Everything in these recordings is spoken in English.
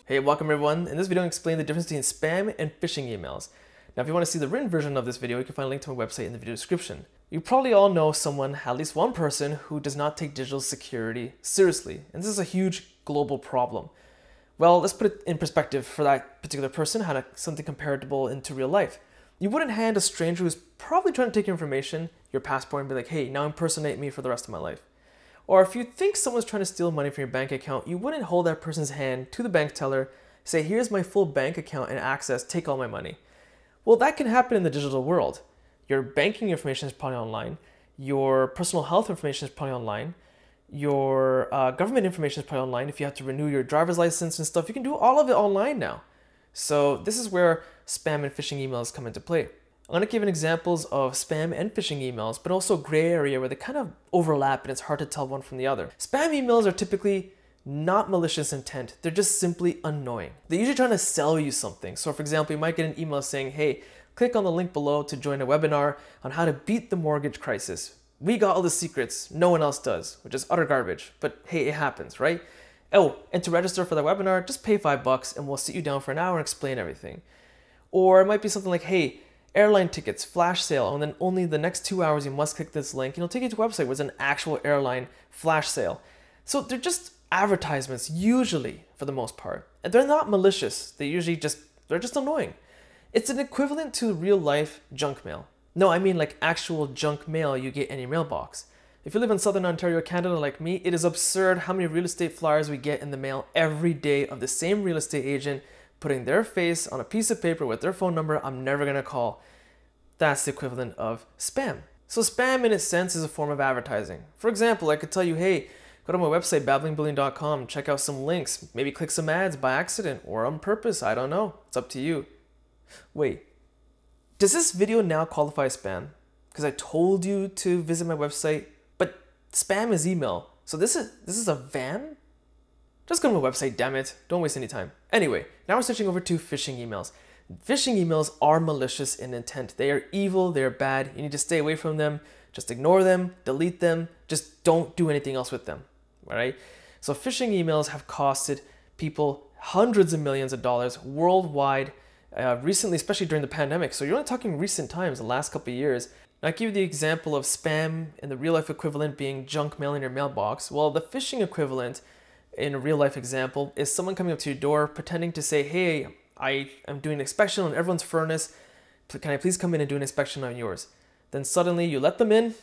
Hey, welcome everyone. In this video, I'm explaining the difference between spam and phishing emails. Now, if you want to see the written version of this video, you can find a link to my website in the video description. You probably all know someone, at least one person, who does not take digital security seriously. And this is a huge global problem. Well, let's put it in perspective for that particular person, something comparable into real life. You wouldn't hand a stranger who's probably trying to take your information, your passport, and be like, hey, now impersonate me for the rest of my life. Or if you think someone's trying to steal money from your bank account, you wouldn't hold that person's hand to the bank teller, say, here's my full bank account and access, take all my money. Well, that can happen in the digital world. Your banking information is probably online. Your personal health information is probably online. Your government information is probably online. If you have to renew your driver's license and stuff, you can do all of it online now. So this is where spam and phishing emails come into play. I'm going to give examples of spam and phishing emails, but also a gray area where they kind of overlap and it's hard to tell one from the other. Spam emails are typically not malicious intent. They're just simply annoying. They're usually trying to sell you something. So for example, you might get an email saying, hey, click on the link below to join a webinar on how to beat the mortgage crisis. We got all the secrets, no one else does, which is utter garbage, but hey, it happens, right? Oh, and to register for the webinar, just pay $5 and we'll sit you down for an hour and explain everything. Or it might be something like, hey, airline tickets, flash sale, and then only the next 2 hours you must click this link and it'll take you to a website where it's an actual airline flash sale. So they're just advertisements, usually, for the most part. And they're not malicious. They're just annoying. It's an equivalent to real life junk mail. No, I mean like actual junk mail you get in your mailbox. If you live in Southern Ontario, Canada like me, it is absurd how many real estate flyers we get in the mail every day of the same real estate agent putting their face on a piece of paper with their phone number I'm never gonna call. That's the equivalent of spam. So spam in its sense is a form of advertising. For example, I could tell you, hey, go to my website, babblingbullion.com, check out some links, maybe click some ads by accident or on purpose, I don't know, it's up to you. Wait, does this video now qualify as spam? Because I told you to visit my website, but spam is email. So this is a van? Just go to my website, damn it. Don't waste any time. Anyway, now we're switching over to phishing emails. Phishing emails are malicious in intent. They are evil, they are bad. You need to stay away from them. Just ignore them, delete them. Just don't do anything else with them, all right? So phishing emails have costed people hundreds of millions of dollars worldwide recently, especially during the pandemic. So you're only talking recent times, the last couple of years. Now, I give you the example of spam and the real life equivalent being junk mail in your mailbox. Well, the phishing equivalent in a real life example is someone coming up to your door pretending to say, hey, I am doing an inspection on everyone's furnace. Can I please come in and do an inspection on yours? Then suddenly you let them in,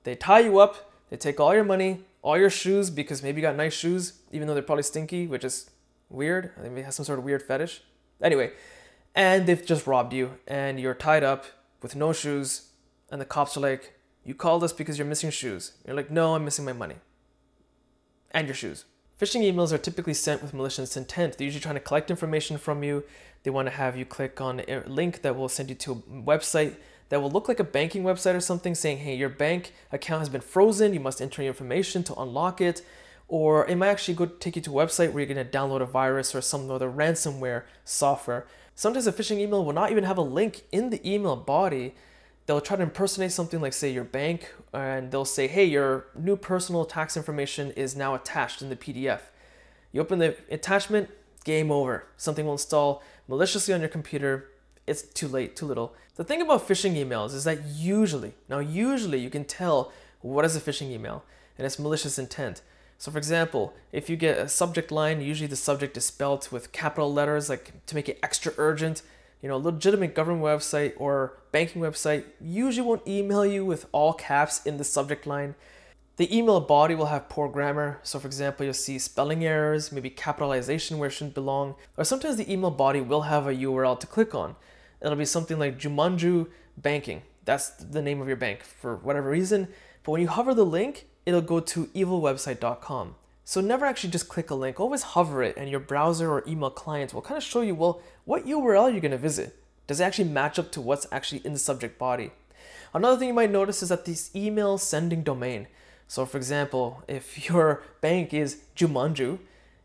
they tie you up, they take all your money, all your shoes, because maybe you got nice shoes, even though they're probably stinky, which is weird. I think they have some sort of weird fetish. Anyway, and they've just robbed you and you're tied up with no shoes and the cops are like, you called us because you're missing shoes. You're like, no, I'm missing my money and your shoes. Phishing emails are typically sent with malicious intent. They're usually trying to collect information from you. They want to have you click on a link that will send you to a website that will look like a banking website or something saying, hey, your bank account has been frozen. You must enter your information to unlock it. Or it might actually take you to a website where you're going to download a virus or some other ransomware software. Sometimes a phishing email will not even have a link in the email body. They'll try to impersonate something like, say, your bank, and they'll say, hey, your new personal tax information is now attached in the PDF. You open the attachment, game over. Something will install maliciously on your computer. It's too late, too little. The thing about phishing emails is that usually you can tell what is a phishing email and its malicious intent. So for example, if you get a subject line, usually the subject is spelled with capital letters, like to make it extra urgent. You know, a legitimate government website or banking website usually won't email you with all caps in the subject line. The email body will have poor grammar. So for example, you'll see spelling errors, maybe capitalization where it shouldn't belong. Or sometimes the email body will have a URL to click on. It'll be something like Jumanju Banking. That's the name of your bank for whatever reason. But when you hover the link, it'll go to evilwebsite.com. So never actually just click a link, always hover it and your browser or email client will kind of show you, well, what URL you're gonna visit. Does it actually match up to what's actually in the subject body? Another thing you might notice is that this email sending domain. So for example, if your bank is Jumanju,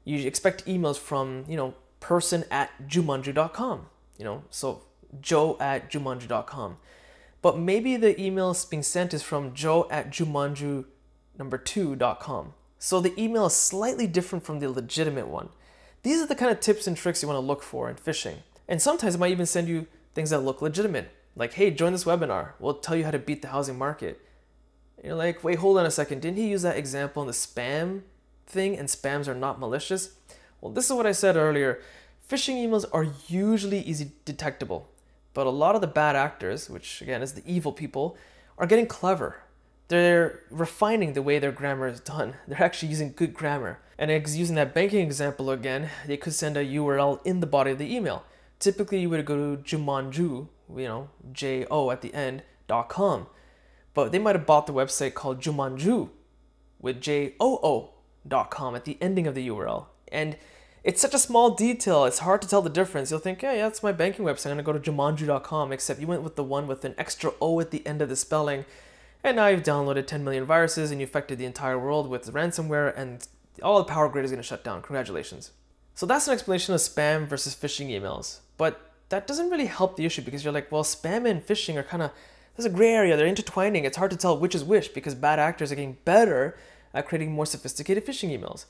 you expect emails from, person@jumanju.com, so joe@jumanju.com. But maybe the email being sent is from joe@jumanju2.com. So the email is slightly different from the legitimate one. These are the kind of tips and tricks you want to look for in phishing. And sometimes it might even send you things that look legitimate. Like, hey, join this webinar. We'll tell you how to beat the housing market. And you're like, wait, hold on a second. Didn't he use that example in the spam thing, and spams are not malicious? Well, this is what I said earlier. Phishing emails are usually easy detectable, but a lot of the bad actors, which again is the evil people, are getting clever. They're refining the way their grammar is done. They're actually using good grammar. And using that banking example again, they could send a URL in the body of the email. Typically, you would go to Jumanju, J-O at the end, .com. But they might have bought the website called Jumanju with J-O-O.com at the ending of the URL. And it's such a small detail, it's hard to tell the difference. You'll think, yeah, that's my banking website, I'm gonna go to Jumanju.com, except you went with the one with an extra O at the end of the spelling, and now you've downloaded 10 million viruses and you affected the entire world with ransomware, and all the power grid is gonna shut down. Congratulations. So that's an explanation of spam versus phishing emails. But that doesn't really help the issue, because you're like, well, spam and phishing are kind of, there's a gray area, they're intertwining. It's hard to tell which is which, because bad actors are getting better at creating more sophisticated phishing emails.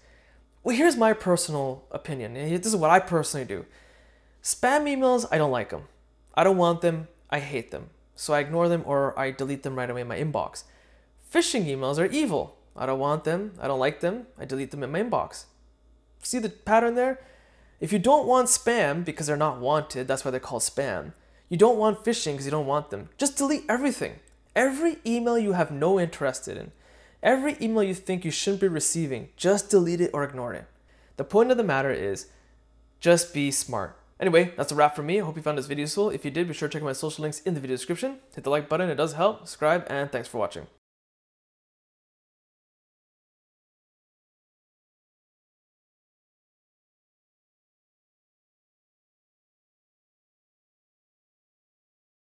Well, here's my personal opinion. This is what I personally do. Spam emails, I don't like them. I don't want them, I hate them. So I ignore them or I delete them right away in my inbox. Phishing emails are evil. I don't want them, I don't like them, I delete them in my inbox. See the pattern there? If you don't want spam because they're not wanted, that's why they're called spam. You don't want phishing because you don't want them. Just delete everything. Every email you have no interest in, every email you think you shouldn't be receiving, just delete it or ignore it. The point of the matter is, just be smart. Anyway, that's a wrap from me. I hope you found this video useful. If you did, be sure to check out my social links in the video description. Hit the like button, it does help. Subscribe, and thanks for watching.